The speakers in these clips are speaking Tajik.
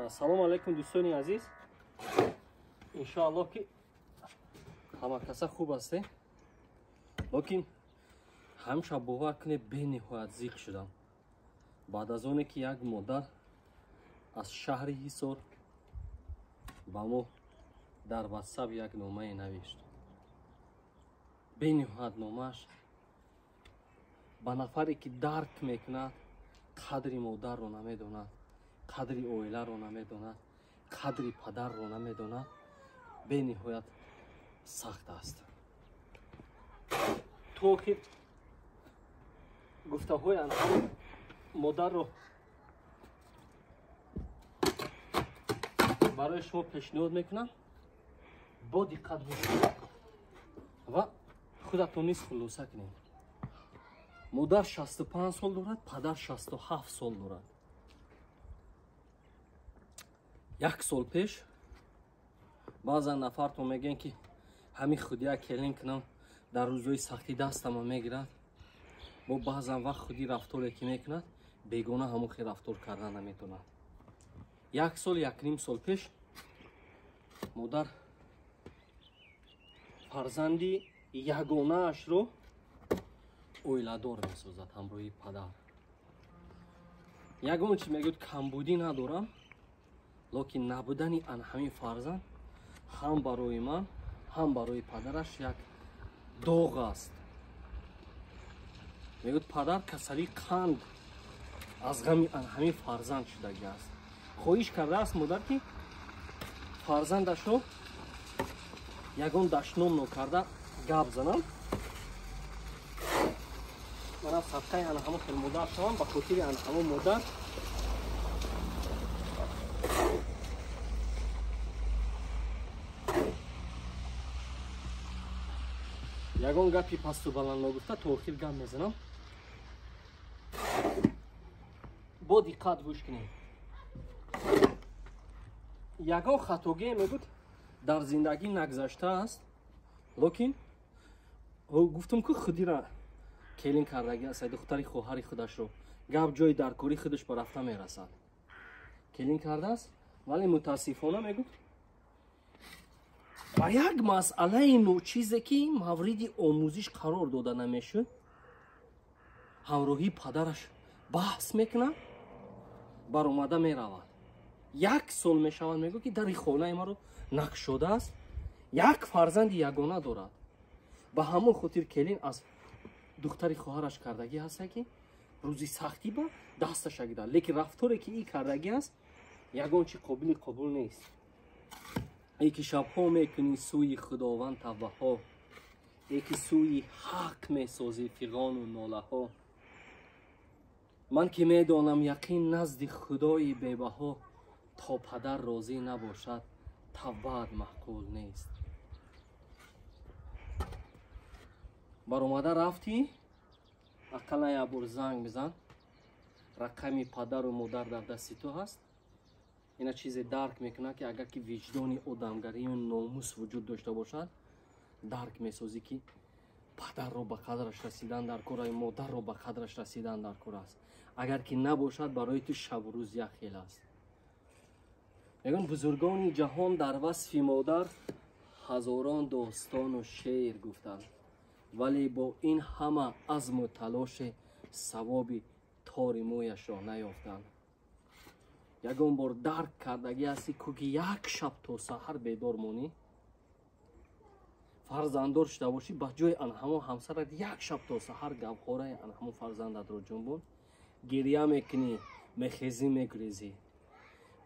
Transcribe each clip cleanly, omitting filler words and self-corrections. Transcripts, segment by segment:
салом алайкум дӯстони азиз. Иншоаллоҳ ки ҳама каса хуб ҳастем. Лекин ҳамеша бовар кунед бениҳоят зиқ шудам. баъд аз оне ки як модар аз шаҳри Ҳисор ба мо дар ватсап як номае навишт. бениҳоят номааш ба нафаре ки дарк мекунад, қадри модарро намедонад, қадри оиларо намедонад, қадри падарро намедонад, бениҳоят сахт аст. то ки гуфтаҳои анҳо модарро барои шумо пешниҳод мекунам, бо диққат бошед ва худатон низ хулоса кунед. модар 65 сол дорад, падар 67 сол дорад. як сол пеш баъзан нафартон мегӯян ки ҳамин худия келин кунам дар рӯзҳои сахтӣ дастама мегирад. бо баъзан вақт худи рафторе ки мекунад бегона ҳамон хел рафтор карда наметавонад. як сол, якним сол пеш модар фарзанди ягонаашро оиладор месозад ҳамроҳи падар. ягон чи мегӯяд камбудӣ надорам, лекин набудани анҳамин фарзанд ҳам барои ман, ҳам барои падараш як доғ аст. мегӯяд падар касалии қанд аз ғами анҳамин фарзанд шудагӣ аст. хоҳиш кардааст модар ки фарзандашро ягон даштномно карда гап занам. манам садқаи анҳамон хел модар шавам, ба хотири анҳамон модар ягон гапи пасту баланд нагуфта то охир гап мезанам. бо диққат гӯш кунед. ягон хатогие мегӯд дар зиндагӣ нагзаштааст, лекин гуфтам ки худира келин кардагӣ аст, духтари хоҳари худашро гап ҷои даркори худаш ба рафта мерасад. келин кардааст, вале мутаассифона мегӯд ба як масъалаи ночизе ки мавриди омӯзиш қарор дода намешуд, ҳамроҳи падараш баҳс мекунад, баромада меравад. як сол мешавад, мегӯяд ки дари хонаи маро нақшодааст, як фарзанди ягона дорад. ба ҳамон хотир келин аз духтари хоҳараш кардагӣ ҳаста ки рӯзи сахтӣ ба дасташа гирад, лекин рафторе ки ин кардагӣ аст ягон чи қобили қабул нест. ای که شبها میکنی سوی خداوند توبه ها، ای که سوی حق میسازی فیغان و ناله ها. من که میدانم یقین نزد خدای بی‌بها، تا پدر راضی نباشد توبه معقول نیست. برآمده رفتی اقلا یک بار زنگ بزن، رقم پدر و مادر در دست تو هست. اینا چیز درک میکنه که اگر که وجدانی آدمگری و ناموس وجود داشته باشد، درک میسازی که پدر رو به قدرش رسیدن در کار است، مادر رو به قدرش رسیدن در کار است. اگر که نباشد برای تو شب و روز یک خیل است. میگن بزرگان جهان در وصف مادر هزاران داستان و شعر گفتند، ولی با این همه عزم و تلاش ثواب تار مویش را نیافتند. یگان بار درک کردگی هستی که یک شب تا سحر بیدار مونی، فرزنددار شده باشی، به جای آنها همسرت یک شب تا سحر گوهره آنها فرزندت رو جنبون، گریه میکنی، میخیزی، میگریزی.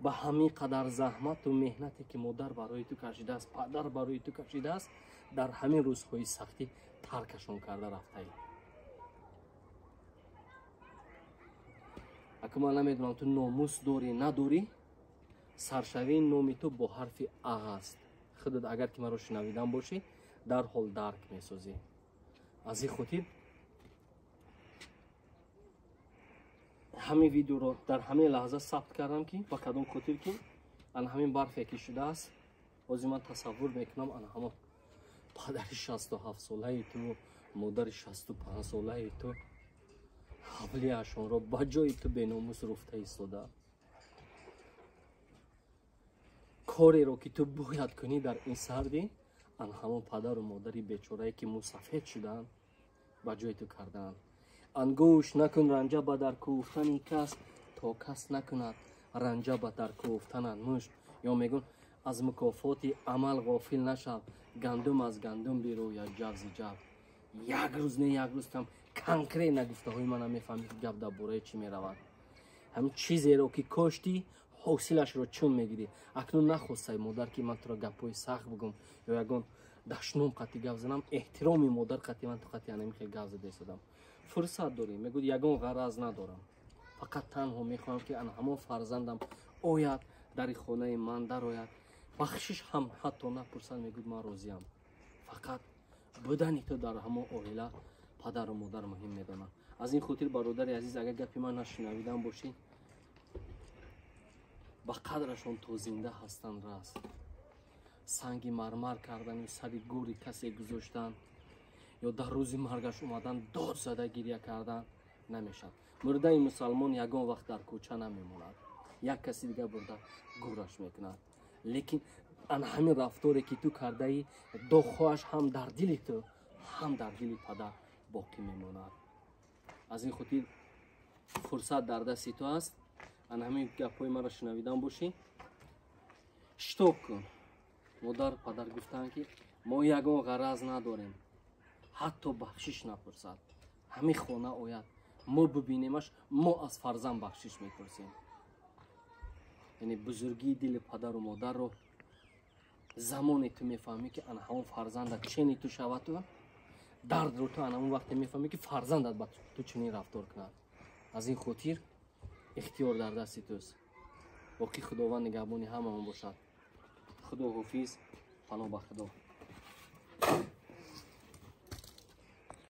به همین قدر زحمت و مهنتی که مادر برای تو کشیده است، پدر برای تو کشیده است، در همین روزهای سختی ترکشون کرده رفته ای. اگه من نمیدونم تو ناموس داری نداری، سرشوی نامی تو با حرف اغ است. خودت اگر که من رو شنویدن باشی در حال درک میسازی. از این خاطر همین ویدیو رو در همین لحظه ثبت کردم که با کدام خاطر که آن همین برفی که شده است. بازی من تصور میکنم آن همه پدر 67 ساله تو، مادر 65 ساله تو حولیشون رو با جای تو به ناموس رفته ایستاده. кореро ки ту бояд кунӣ дар ин сарди ан ҳамон падару модари бечорае ки мусафед шуданд ба ҷои ту кардаанд. ангӯш накун ранҷа ба дар кӯфтани кас то кас накунад ранҷа ба дар кӯфтанат мушт. ё мегӯн аз мукофоти амал ғофил нашав, гандум аз гандум бирояд ҷавзи ҷав. як рӯз не як рӯз там конкрет нагуфтаҳои мана мефаҳмӣ ки гап дар бораи чӣ меравад. ҳамин чизеро ки коштӣ ҳосилашро чун мегирӣ. акнун нахостаи модар ки ман туро гапҳои сахт бигӯм ё ягон дашнум қати гап занам. эҳтироми модар қати ман ту қати анамихе гап зада истодам. фурсат дорӣ мегӯ ягон ғараз надорам, фақат танҳо мехоҳам ки ҳамон фарзандам ояд дари хонаи ман дарояд. бахшиш ҳам ҳатто напурсад, мегӯд ман розиам. фақат будани ту дар ҳамон оила падару модар муҳим медонам. аз ин хотир бародари азиз, агар гапи ман нашунавидан бошӣ, ба қадрашон то зинда ҳастанд раст. санги мармар кардану сари гӯри касе гузоштан ё дар рӯзи маргаш омадан дод зада гирья кардан намешавад. мурдаи мусалмон ягон вақт дар кӯча намемонад, як каси дигар бурда гӯраш мекунад. лекин ан ҳамин рафторе ки ту кардаӣ дохоаш ҳам дар дили ту ҳам дар дили падар боқӣ мемонад. аз ин хотир фурсат дар дасти ту аст. ан ҳамин гапҳои маро шунавидан бошӣ, штоб кун. модар падар гуфтанд ки мо ягон ғараз надорем, ҳатто бахшиш напурсад. ҳамин хона ояд, мо бибинемаш, мо аз фарзанд бахшиш мепурсем. яъне бузургии дили падару модарро замоне ту мефаҳмӣ ки ан ҳамон фарзандат чени ту шаваду дардро ту ан ҳамон вақте мефаҳмӣ ки фарзандат ба ту чунин рафтор кунад. аз ин хотир ихтиёр дар дасти туст. боқӣ худованд нигаҳбони ҳамаон бошад. худо ҳофиз. паноҳ ба худо.